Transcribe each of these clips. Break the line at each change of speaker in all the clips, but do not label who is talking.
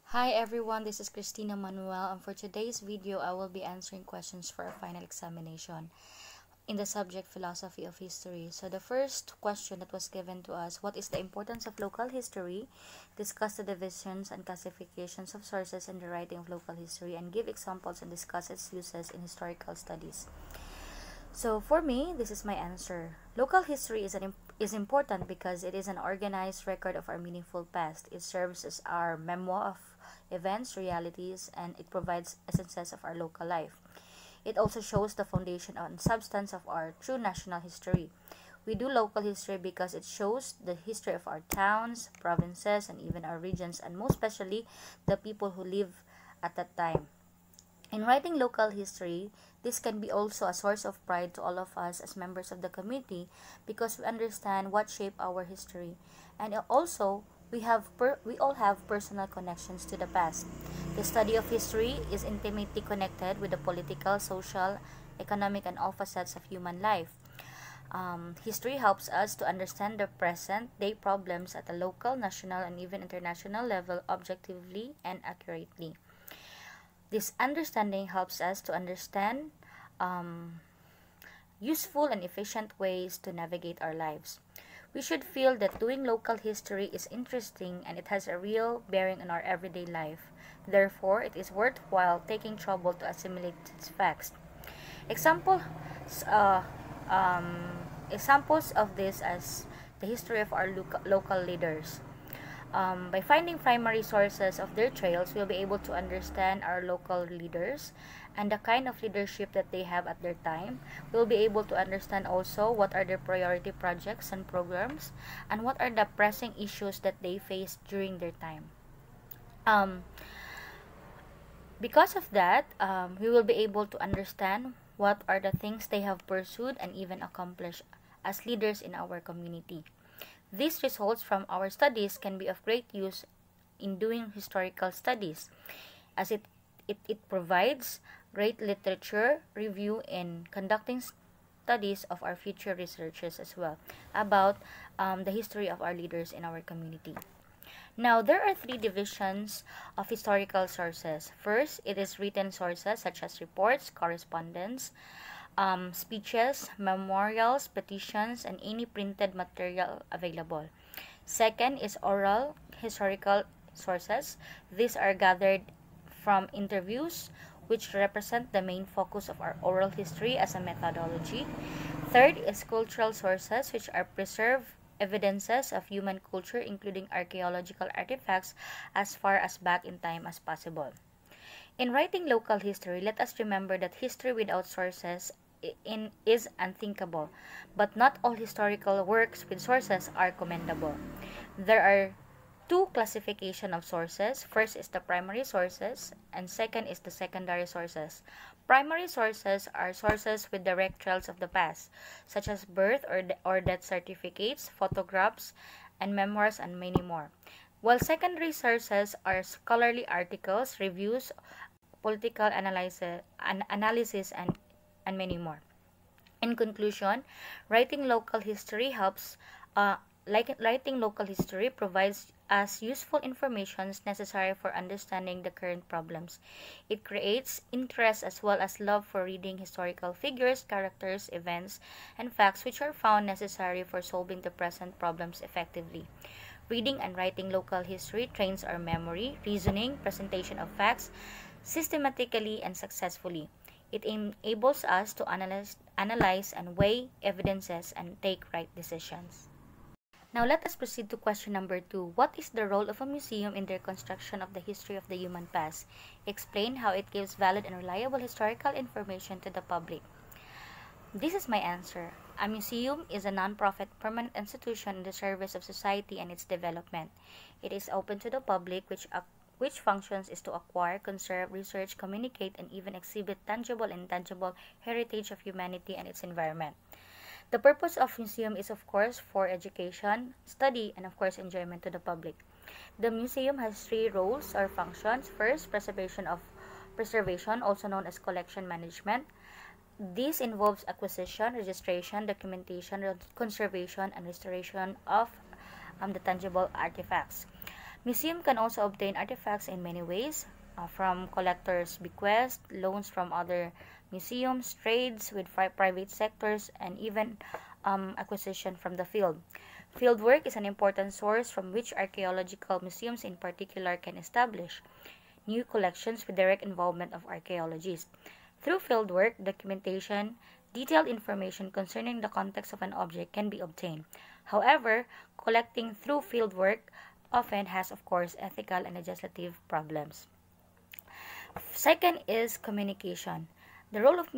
Hi everyone, this is Christina Manuel, and for today's video I will be answering questions for a final examination in the subject Philosophy of History. So the first question that was given to us: what is the importance of local history? Discuss the divisions and classifications of sources in the writing of local history, and give examples and discuss its uses in historical studies. So for me, this is my answer. Local history is important because it is an organized record of our meaningful past. It serves as our memoir of events, realities, and it provides essences of our local life. It also shows the foundation and substance of our true national history. We do local history because it shows the history of our towns, provinces, and even our regions, and most especially the people who live at that time. In writing local history, this can be also a source of pride to all of us as members of the community because we understand what shaped our history, and also we all have personal connections to the past. The study of history is intimately connected with the political, social, economic, and all facets of human life. History helps us to understand the present day problems at a local, national, and even international level objectively and accurately. This understanding helps us to understand useful and efficient ways to navigate our lives. We should feel that doing local history is interesting and it has a real bearing on our everyday life. Therefore, it is worthwhile taking trouble to assimilate its facts. Examples, uh, examples of this as the history of our local leaders. By finding primary sources of their trails, we'll be able to understand our local leaders and the kind of leadership that they have at their time. We'll be able to understand also what are their priority projects and programs and what are the pressing issues that they face during their time. Because of that, we will be able to understand what are the things they have pursued and even accomplished as leaders in our community. These results from our studies can be of great use in doing historical studies, as it provides great literature review in conducting studies of our future researchers as well about the history of our leaders in our community. Now, there are three divisions of historical sources. First, it is written sources such as reports, correspondence, speeches, memorials, petitions, and any printed material available. Second is oral historical sources. These are gathered from interviews, which represent the main focus of our oral history as a methodology. Third is cultural sources, which are preserved evidences of human culture, including archaeological artifacts as far as back in time as possible. In writing local history, let us remember that history without sources is unthinkable, but not all historical works with sources are commendable. There are two classifications of sources. First is the primary sources, and second is the secondary sources. Primary sources are sources with direct trails of the past, such as birth or death certificates, photographs, and memoirs, and many more. While secondary sources are scholarly articles, reviews, political analysis, and many more. In conclusion, writing local history writing local history provides us useful information necessary for understanding the current problems. It creates interest as well as love for reading historical figures, characters, events, and facts which are found necessary for solving the present problems effectively. Reading and writing local history trains our memory, reasoning, presentation of facts systematically and successfully. It enables us to analyze and weigh evidences and take right decisions. Now let us proceed to question number 2. What is the role of a museum in the reconstruction of the history of the human past? Explain how it gives valid and reliable historical information to the public. This is my answer. A museum is a non-profit permanent institution in the service of society and its development. It is open to the public, which functions is to acquire, conserve, research, communicate, and even exhibit tangible and intangible heritage of humanity and its environment. The purpose of museum is of course for education, study, and of course enjoyment to the public. The museum has three roles or functions. First, preservation, also known as collection management. This involves acquisition, registration, documentation, conservation, and restoration of the tangible artifacts. Museum can also obtain artifacts in many ways, from collectors' bequests, loans from other museums, trades with private sectors, and even acquisition from the field. Fieldwork is an important source from which archaeological museums in particular can establish new collections with direct involvement of archaeologists. Through fieldwork, documentation, detailed information concerning the context of an object can be obtained. However, collecting through fieldwork often has, of course, ethical and legislative problems. Second is communication. The role of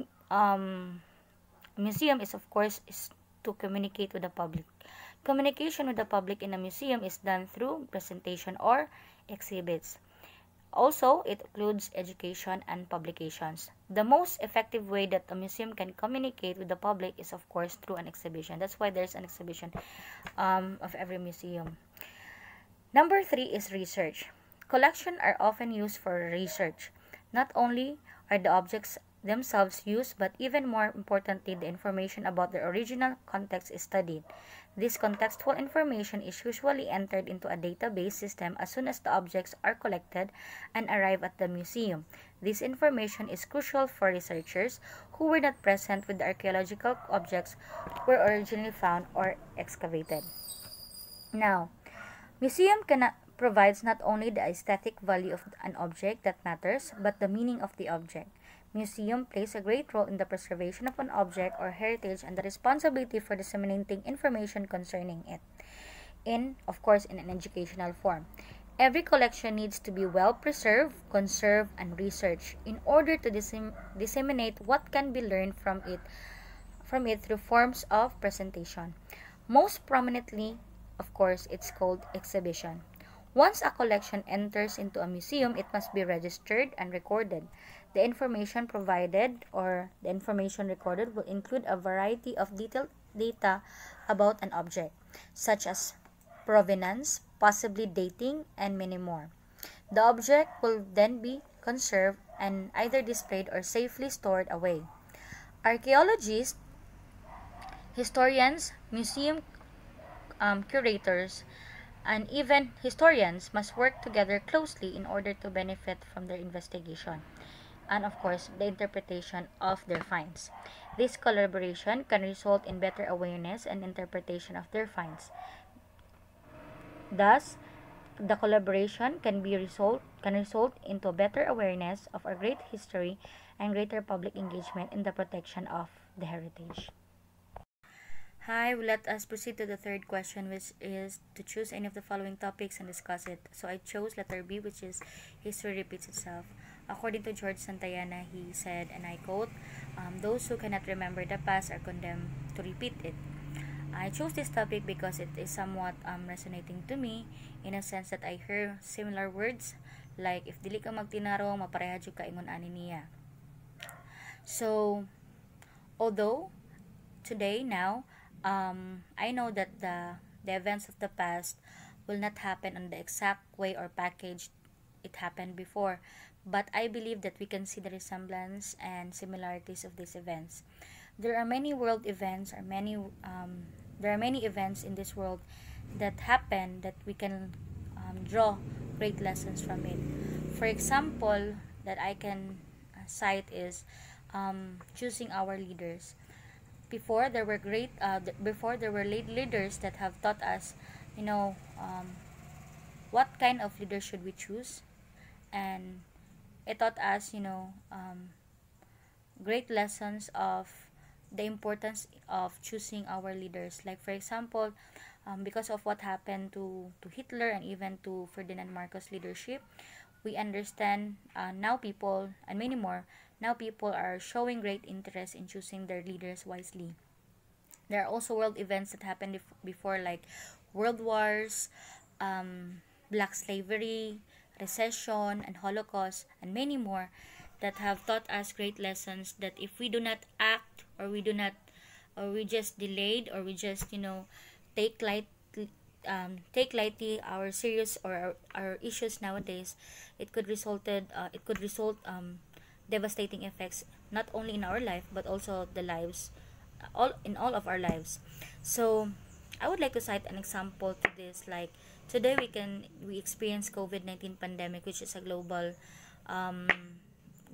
museum is, of course, is to communicate with the public. Communication with the public in a museum is done through presentation or exhibits. Also, it includes education and publications. The most effective way that a museum can communicate with the public is, of course, through an exhibition. That's why there's an exhibition of every museum. Number 3 is research. Collections are often used for research. Not only are the objects themselves used, but even more importantly, the information about their original context is studied. This contextual information is usually entered into a database system as soon as the objects are collected and arrive at the museum. This information is crucial for researchers who were not present when the archaeological objects were originally found or excavated. Now, museum provides not only the aesthetic value of an object that matters, but the meaning of the object. Museum plays a great role in the preservation of an object or heritage and the responsibility for disseminating information concerning it, of course, in an educational form. Every collection needs to be well preserved, conserved, and researched in order to disseminate what can be learned from it through forms of presentation. Most prominently, of course, it's called exhibition. Once a collection enters into a museum, it must be registered and recorded. The information provided or the information recorded will include a variety of detailed data about an object, such as provenance, possibly dating, and many more. The object will then be conserved and either displayed or safely stored away. Archaeologists, historians, museum curators, and even historians must work together closely in order to benefit from their investigation and, of course, the interpretation of their finds. This collaboration can result in better awareness and interpretation of their finds. Thus, the collaboration can result into better awareness of our great history and greater public engagement in the protection of the heritage. Hi, let us proceed to the third question, which is to choose any of the following topics and discuss it. So I chose letter B, which is history repeats itself. According to George Santayana, he said, and I quote, those who cannot remember the past are condemned to repeat it. I chose this topic because it is somewhat resonating to me in a sense that I hear similar words like, if dili ka magtinarong, mapareha jud ka ingon ani niya. So, although today now, I know that the events of the past will not happen on the exact way or package it happened before, but I believe that we can see the resemblance and similarities of these events. There are many world events, or there are many events in this world that happen that we can draw great lessons from it. For example, that I can cite is choosing our leaders. Before there were leaders that have taught us, what kind of leader should we choose, and it taught us, great lessons of the importance of choosing our leaders. Like, for example, because of what happened to Hitler and even to Ferdinand Marcos' leadership, we understand now people, and many more, now people are showing great interest in choosing their leaders wisely. There are also world events that happened before, like world wars, black slavery, recession, and Holocaust, and many more, that have taught us great lessons that if we do not act, or we just delayed, or we just take lightly our serious or our issues nowadays, it could result devastating effects not only in our life but also the lives all of our lives. So I would like to cite an example to this, like today we experience COVID-19 pandemic, which is a um,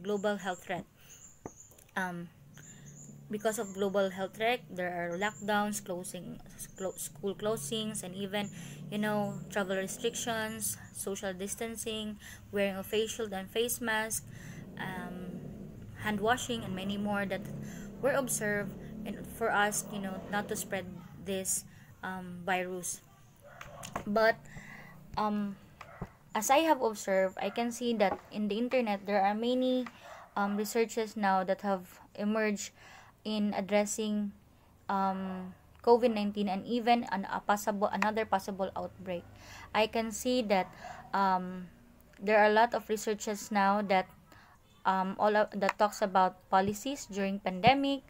global health threat. Um, because of global health threat, there are lockdowns, school closings, and even, travel restrictions, social distancing, wearing of face shield and face mask, um, hand washing, and many more that were observed, and for us, not to spread this virus. But um, as I have observed, I can see that in the internet there are many researches now that have emerged in addressing COVID-19 and even another possible outbreak. I can see that there are a lot of researches now that that talks about policies during pandemic,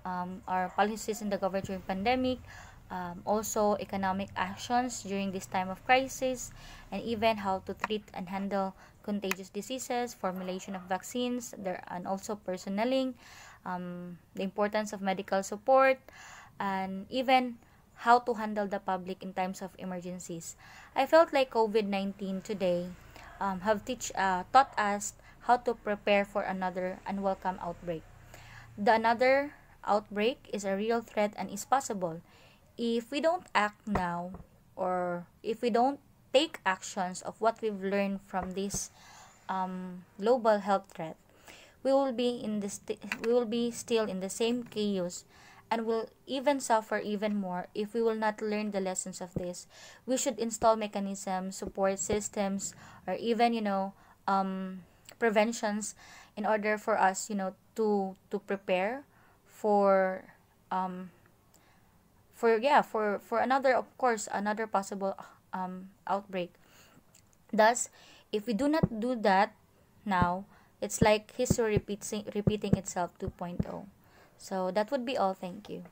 or policies in the government during pandemic, also economic actions during this time of crisis, and even how to treat and handle contagious diseases, formulation of vaccines, there, and also personnelling, the importance of medical support, and even how to handle the public in times of emergencies. I felt like COVID-19 today taught us how to prepare for another unwelcome outbreak. The another outbreak is a real threat and is possible. If we don't act now, or if we don't take actions of what we've learned from this global health threat, we will be still in the same chaos, and will even suffer even more if we will not learn the lessons of this. We should install mechanisms, support systems, or even, preventions, in order for us, to prepare for for another, of course, another possible outbreak. Thus, if we do not do that now, it's like history repeating itself 2.0. So that would be all. Thank you.